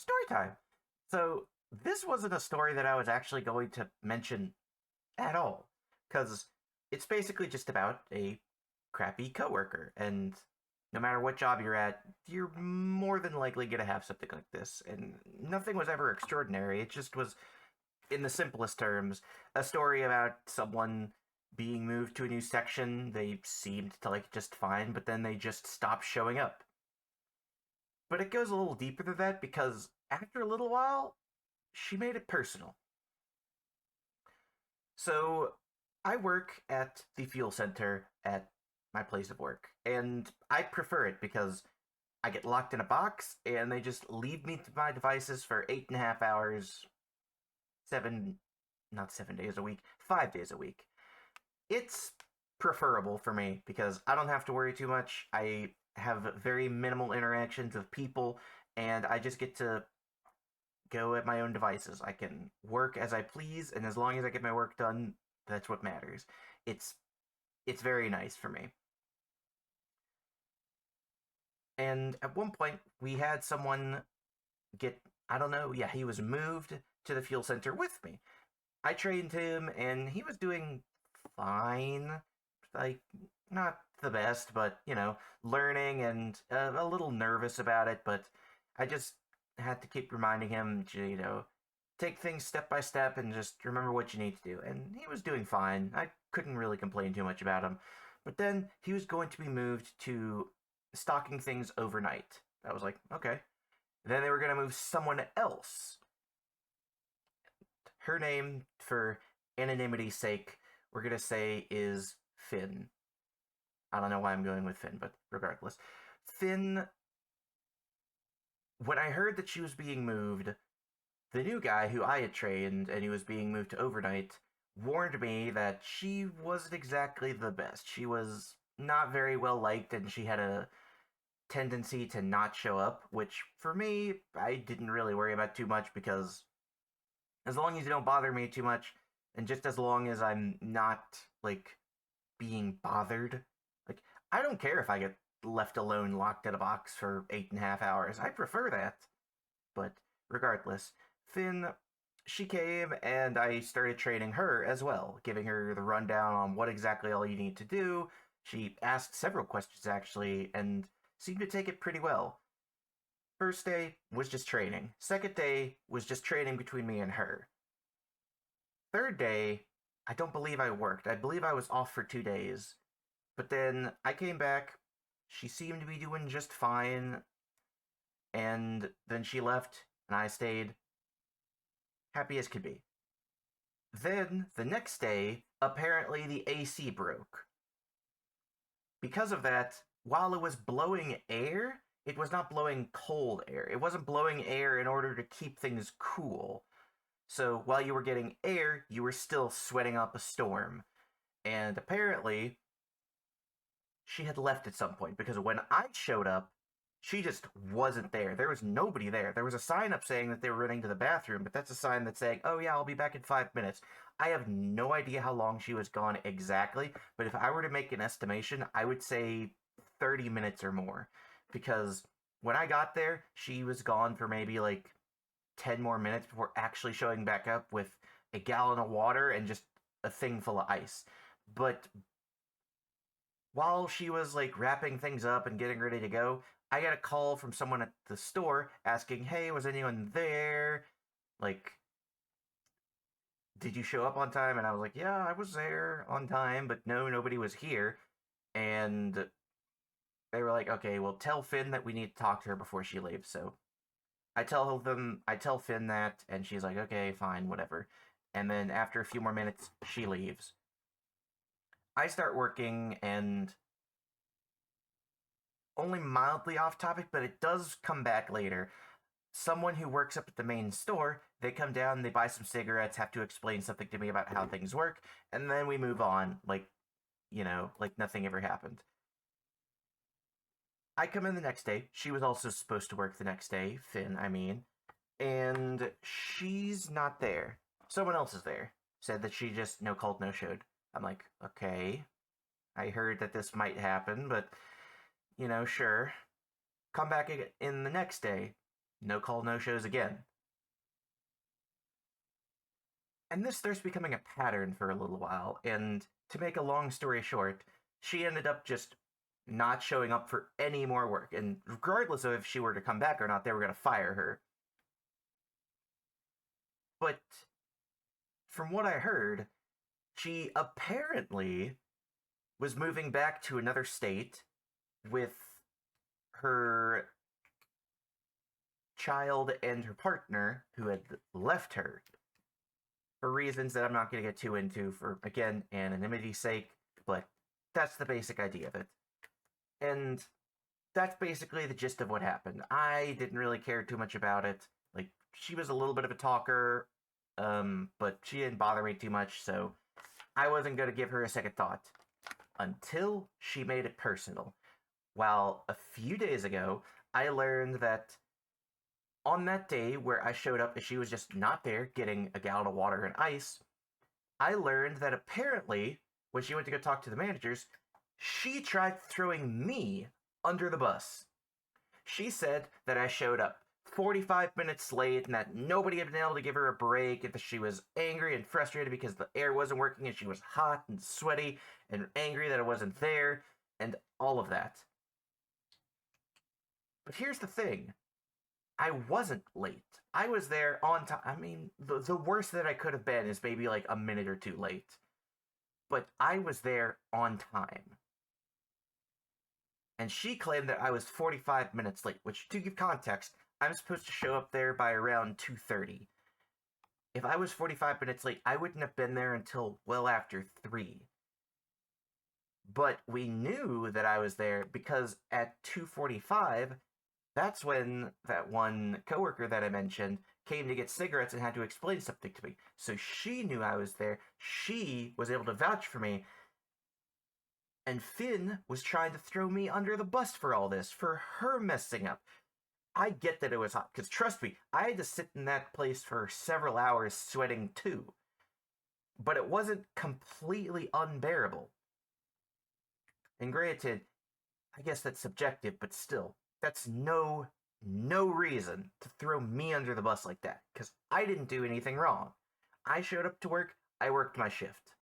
Story time. So this wasn't a story that I was actually going to mention at all, because it's basically just about a crappy coworker, and no matter what job you're at, you're more than likely going to have something like this. And nothing was ever extraordinary. It just was, in the simplest terms, a story about someone being moved to a new section. They seemed to like it just fine, but then they just stopped showing up. But it goes a little deeper than that because after a little while, she made it personal. So I work at the fuel center at my place of work, and I prefer it because I get locked in a box and they just leave me to my devices for 8.5 hours, seven, not 7 days a week, 5 days a week. It's preferable for me because I don't have to worry too much. I have very minimal interactions with people, and I just get to go at my own devices. I can work as I please, and as long as I get my work done, that's what matters. It's it's very nice for me. And at one point, we had someone get, I don't know, yeah, he was moved to the fuel center with me. I trained him, and he was doing fine. Like, not the best, but, learning and a little nervous about it, but I just had to keep reminding him to, take things step by step and just remember what you need to do. And he was doing fine. I couldn't really complain too much about him. But then he was going to be moved to stocking things overnight. I was like, okay. Then they were going to move someone else. Her name, for anonymity's sake, we're going to say is Finn. I don't know why I'm going with Finn, but regardless. Finn, when I heard that she was being moved, the new guy who I had trained and who was being moved to overnight warned me that she wasn't exactly the best. She was not very well liked and she had a tendency to not show up, which for me, I didn't really worry about too much because as long as you don't bother me too much, and just as long as I'm not, like, being bothered, like, I don't care if I get left alone locked in a box for 8.5 hours. I prefer that. But regardless, Finn, she came and I started training her as well, giving her the rundown on what exactly all you need to do. She asked several questions actually and seemed to take it pretty well. First day was just training. Second day was just training between me and her. Third day, I don't believe I worked. I believe I was off for 2 days. But then I came back. She seemed to be doing just fine. And then she left, and I stayed happy as could be. Then, the next day, apparently the AC broke. Because of that, while it was blowing air, it was not blowing cold air. It wasn't blowing air in order to keep things cool. So while you were getting air, you were still sweating up a storm. And apparently, she had left at some point because when I showed up, she just wasn't there. There was nobody there. There was a sign up saying that they were running to the bathroom, but that's a sign that's saying, oh yeah, I'll be back in 5 minutes. I have no idea how long she was gone exactly, but if I were to make an estimation, I would say 30 minutes or more. Because when I got there, she was gone for maybe like 10 more minutes before actually showing back up with a gallon of water and just a thing full of ice. But while she was like wrapping things up and getting ready to go, I got a call from someone at the store asking, "Hey, was anyone there? Like, did you show up on time?" And I was like, "Yeah, I was there on time, but no, nobody was here." And they were like, "Okay, well, tell Finn that we need to talk to her before she leaves." So I tell Finn that, and she's like, "Okay, fine, whatever." And then after a few more minutes, she leaves. I start working, and only mildly off topic, but it does come back later. Someone who works up at the main store, they come down, they buy some cigarettes, have to explain something to me about how things work, and then we move on, like, like nothing ever happened. I come in the next day. She was also supposed to work the next day, Finn, I mean, and she's not there. Someone else is there. Said that she just no called, no showed. I'm like, okay. I heard that this might happen, but, sure. Come back in the next day. No call, no shows again. And this starts becoming a pattern for a little while, and to make a long story short, she ended up just not showing up for any more work, and regardless of if she were to come back or not, they were going to fire her. But from what I heard, she apparently was moving back to another state with her child and her partner who had left her for reasons that I'm not going to get too into for, again, anonymity's sake, but that's the basic idea of it. And that's basically the gist of what happened. I didn't really care too much about it. Like, she was a little bit of a talker, but she didn't bother me too much, so I wasn't going to give her a second thought. Until she made it personal. Well, a few days ago, I learned that on that day where I showed up and she was just not there getting a gallon of water and ice, I learned that apparently, when she went to go talk to the managers, she tried throwing me under the bus. She said that I showed up 45 minutes late and that nobody had been able to give her a break, and that she was angry and frustrated because the air wasn't working and she was hot and sweaty and angry that I wasn't there, and all of that. But here's the thing. I wasn't late. I was there on time. I mean, the worst that I could have been is maybe like a minute or two late. But I was there on time. And she claimed that I was 45 minutes late, which, to give context, I'm supposed to show up there by around 2:30. If I was 45 minutes late, I wouldn't have been there until well after 3. But we knew that I was there because at 2:45, that's when that one coworker that I mentioned came to get cigarettes and had to explain something to me. So she knew I was there. She was able to vouch for me. And Finn was trying to throw me under the bus for all this, for her messing up. I get that it was hot, because trust me, I had to sit in that place for several hours sweating too. But it wasn't completely unbearable. And granted, I guess that's subjective, but still, that's no reason to throw me under the bus like that, because I didn't do anything wrong. I showed up to work, I worked my shift.